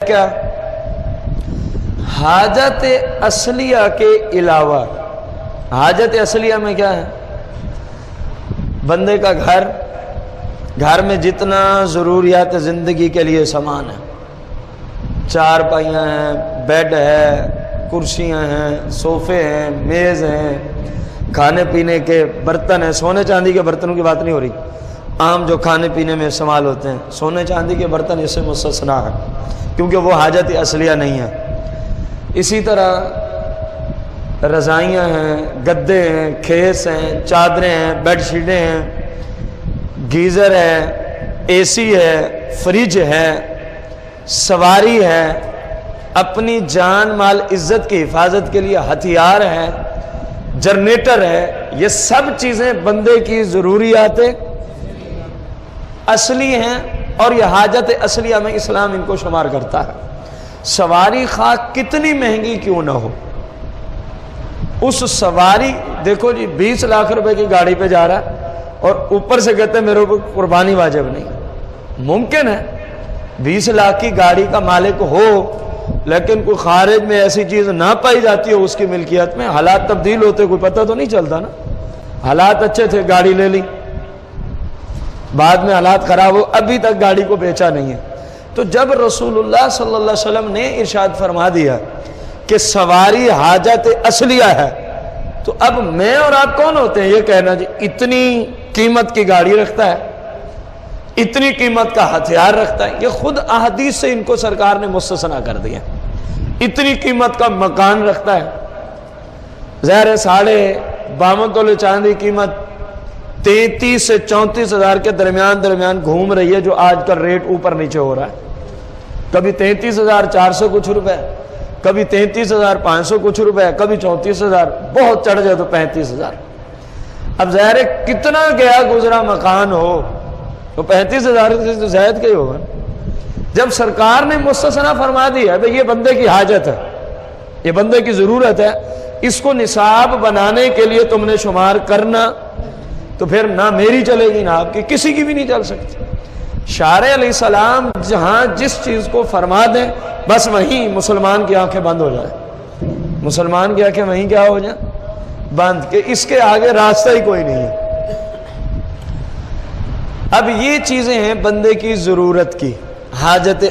کیا حاجت اصلیہ کے علاوہ، حاجت اصلیہ میں کیا ہے؟ بندے کا گھر میں جتنا ضروریات زندگی کے لیے سامان ہے، چار پائیاں ہیں، بیڈ ہے، کرسیاں ہیں، صوفے ہیں، میز ہیں، کھانے پینے کے برتن ہیں۔ سونے چاندی کے برتنوں کی بات نہیں ہو رہی، عام جو کھانے پینے میں استعمال ہوتے ہیں، سونے چاندی کے برتن اس سے مستثنا ہے کیونکہ وہ حاجت اصلیہ نہیں ہے۔ اسی طرح رضائیاں ہیں، گدے ہیں، کھیس ہیں، چادریں ہیں، بیڈ شیٹیں ہیں، گیزر ہے، اے سی ہے، فریج ہے، سواری ہے، اپنی جان مال عزت کی حفاظت کے لیے ہتھیار ہے، جنریٹر ہے۔ یہ سب چیزیں بندے کی ضروریات اصلی ہیں اور یہ حاجت اصلیہ میں اسلام ان کو شمار کرتا ہے۔ سواری خواہ کتنی مہنگی کیوں نہ ہو، اس سواری دیکھو جی 20 لاکھ روپے کی گاڑی پہ جا رہا ہے اور اوپر سے کہتے ہیں میرے اوپر قربانی واجب نہیں۔ ممکن ہے 20 لاکھ کی گاڑی کا مالک ہو لیکن کوئی خارج میں ایسی چیز نہ پائی جاتی ہو اس کی ملکیت میں، حالات تبدیل ہوتے کوئی پتہ تو نہیں چلتا نا۔ حالات اچھے تھے، گاڑی لے لی، بعد میں حالات خراب ہو، ابھی تک گاڑی کو بیچا نہیں ہے۔ تو جب رسول اللہ صلی اللہ علیہ وسلم نے ارشاد فرما دیا کہ سواری حاجت اصلیہ ہے، تو اب میں اور آپ کون ہوتے ہیں یہ کہنا جی اتنی قیمت کی گاڑی رکھتا ہے، اتنی قیمت کا ہتھیار رکھتا ہے؟ یہ خود احادیث سے ان کو سرکار نے مستثنا کر دیا۔ اتنی قیمت کا مکان رکھتا ہے، ظاہر 52.5 تولے چاندی قیمت 33 سے 34 ہزار کے درمیان گھوم رہی ہے، جو آج کل ریٹ اوپر نیچے ہو رہا ہے۔ کبھی 33,400 کچھ روپے، کبھی 33,500 کچھ روپے، کبھی 34,000، بہت چڑھ جائے تو 35,000۔ اب ظاہر کتنا گیا گزرا مکان ہو تو 35,000 سے زائد کا ہی ہوگا۔ جب سرکار نے مستثنا فرما دیا ہے یہ بندے کی حاجت ہے، یہ بندے کی ضرورت ہے، اس کو نصاب بنانے کے لیے تم نے شمار کرنا، تو پھر نہ میری چلے گی نہ آپ کی، کسی کی بھی نہیں چل سکتی۔ شارع علیہ السلام جہاں جس چیز کو فرما دیں بس وہیں مسلمان کی آنکھیں بند ہو جائیں، مسلمان کی آنکھیں وہیں کیا ہو جائیں بند، کہ اس کے آگے راستہ ہی کوئی نہیں ہے۔ اب یہ چیزیں ہیں بندے کی ضرورت کی، حاجت